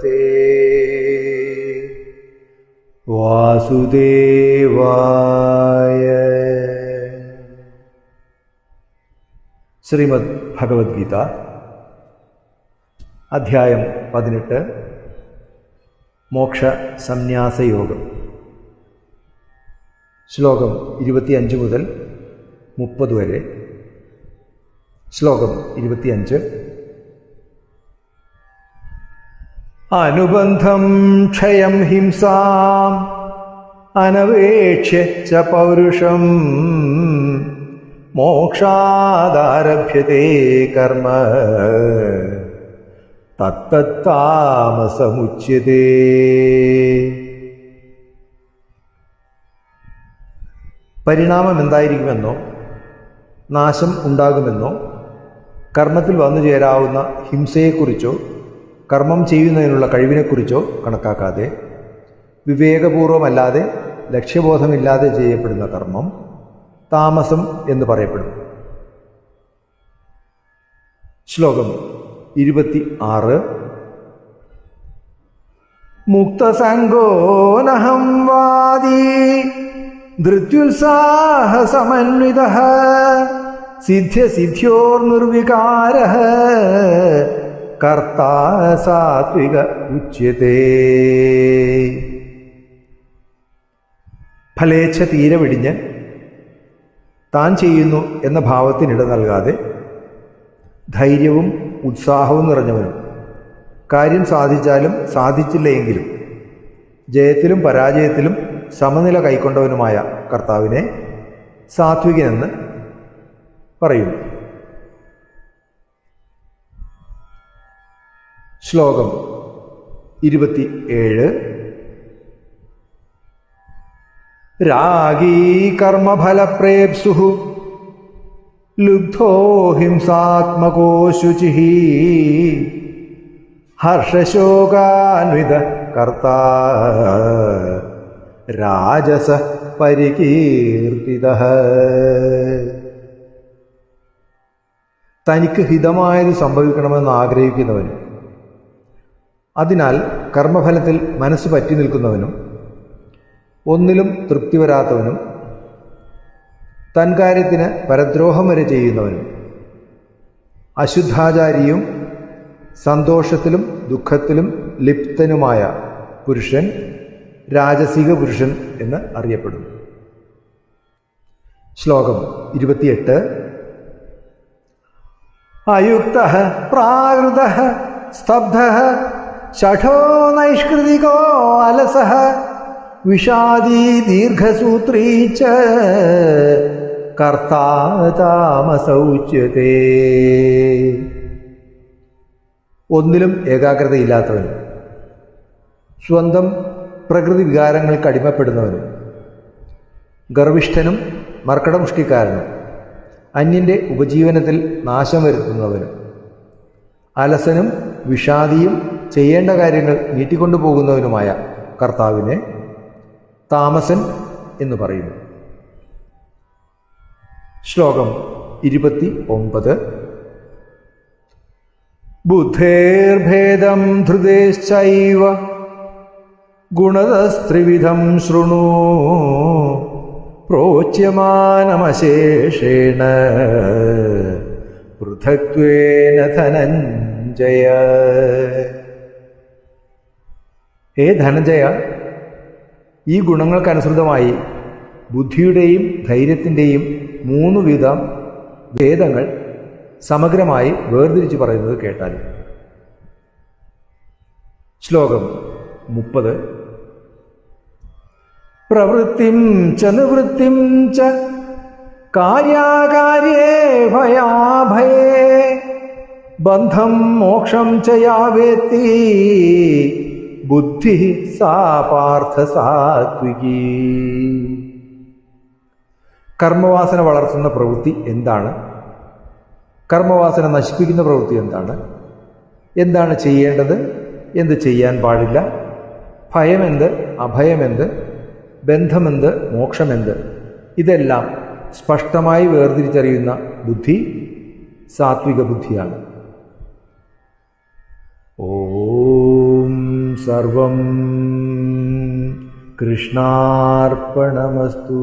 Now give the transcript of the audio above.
നമസ്തേ വാസുദേവായ. ശ്രീമദ് ഭഗവത്ഗീത അധ്യായം 18 മോക്ഷ സംന്യാസയോഗം. ശ്ലോകം 25 മുതൽ 30 വരെ. ശ്ലോകം 25. അനുബന്ധം ക്ഷയം ഹിംസാം അനവേക്ഷ്യ ച പൗരുഷം മോക്ഷാദാരഭ്യതേ കർമ്മ തത്തത്താമസമുച്യതേ. പരിണാമം എന്തായിരിക്കുമെന്നോ നാശം ഉണ്ടാകുമെന്നോ കർമ്മത്തിൽ വന്നു ചേരാവുന്ന ഹിംസയെക്കുറിച്ചോ കർമ്മം ചെയ്യുന്നതിനുള്ള കഴിവിനെക്കുറിച്ചോ കണക്കാക്കാതെ വിവേകപൂർവമല്ലാതെ ലക്ഷ്യബോധമില്ലാതെ ചെയ്യപ്പെടുന്ന കർമ്മം താമസം എന്ന് പറയപ്പെടും. ശ്ലോകം 26. മുക്തസംഗോ നഹം വാദി ധൃത്യുത്സാഹസമന്വിതഃ സിദ്ധ്യസിദ്ധ്യോർനിർവികാരഃ കർത്താ സാത്വിക ഉച്യതേ. ഫലേച്ഛ തീരെ വെടിഞ്ഞ് താൻ ചെയ്യുന്നു എന്ന ഭാവത്തിനിട നൽകാതെ ധൈര്യവും ഉത്സാഹവും നിറഞ്ഞവനും കാര്യം സാധിച്ചാലും സാധിച്ചില്ല എങ്കിലും ജയത്തിലും പരാജയത്തിലും സമനില കൈക്കൊണ്ടവനുമായ കർത്താവിനെ സാത്വികനെന്ന് പറയുന്നു. ശ്ലോകം 27. രാഗീ കർമ്മഫലപ്രേപ്സുഃ ലുബ്ധോ ഹിംസാത്മകോ ശുചിഃ ഹർഷശോകാന്വിത കർത്താ രാജസഃ പരികീർത്തിതഃ. തനിക്ക് ഹിതമായത് സംഭവിക്കണമെന്ന് ആഗ്രഹിക്കുന്നവനും അതിനാൽ കർമ്മഫലത്തിൽ മനസ്സ് പറ്റി നിൽക്കുന്നവനും ഒന്നിലും തൃപ്തി വരാത്തവനും തൻകാര്യത്തിന് പരദ്രോഹം വരെ ചെയ്യുന്നവനും അശുദ്ധാചാരിയും സന്തോഷത്തിലും ദുഃഖത്തിലും ലിപ്തനുമായ പുരുഷൻ രാജസിക പുരുഷൻ എന്ന് അറിയപ്പെടുന്നു. ശ്ലോകം 28. അയുക്തഃ പ്രാകൃതഃ സ്തബ്ധഃ ശഠോ നൈഷ്കൃതികോ അലസഃ വിഷാദീ ദീർഘസൂത്രീ ച കർത്താ താമസ ഉച്യതേ. ഒന്നിലും ഏകാഗ്രതയില്ലാത്തവനും സ്വന്തം പ്രകൃതി വികാരങ്ങൾക്ക് അടിമപ്പെടുന്നവനും ഗർവിഷ്ഠനും മർക്കടമുഷ്ടിക്കാരനും അന്യൻ്റെ ഉപജീവനത്തിൽ നാശം വരുത്തുന്നവനും അലസനും വിഷാദിയും ചെയ്യേണ്ട കാര്യങ്ങൾ നീട്ടിക്കൊണ്ടുപോകുന്നവനുമായ കർത്താവിനെ താമസൻ എന്ന് പറയുന്നു. ശ്ലോകം 29. ബുദ്ധേർഭേദം ധൃതേശ്ചൈവ ഗുണതസ്ത്രിവിധം ശൃണു പ്രോച്യമാനമശേഷേണ പൃഥക്ത്വേന ധനഞ്ജയ. ഹേ ധനഞ്ജയ, ഈ ഗുണങ്ങൾക്കനുസൃതമായി ബുദ്ധിയുടെയും ധൈര്യത്തിൻ്റെയും 3 വിധം ഭേദങ്ങൾ സമഗ്രമായി വേർതിരിച്ച് പറയുന്നത് കേട്ടാൽ. ശ്ലോകം 30. പ്രവൃത്തിം ച നിവൃത്തിം ച കാര്യാകാര്യേ ഭയാഭയേ ബന്ധം മോക്ഷം ച യാവേത്തി ബുദ്ധി സാ പാർത്ഥ സാത്വികീ. കർമ്മവാസന വളർത്തുന്ന പ്രവൃത്തി എന്താണ്? കർമ്മവാസന നശിപ്പിക്കുന്ന പ്രവൃത്തി എന്താണ്? എന്താണ് ചെയ്യേണ്ടത്, എന്ത് ചെയ്യാൻ പാടില്ല? ഭയമെന്ത്, അഭയമെന്ത്, ബന്ധമെന്ത്, മോക്ഷമെന്ത്? ഇതെല്ലാം സ്പഷ്ടമായി വേർതിരിച്ചറിയുന്ന ബുദ്ധി സാത്വിക ബുദ്ധിയാണ്. ഓം സർവം കൃഷ്ണാർപ്പണമസ്തു.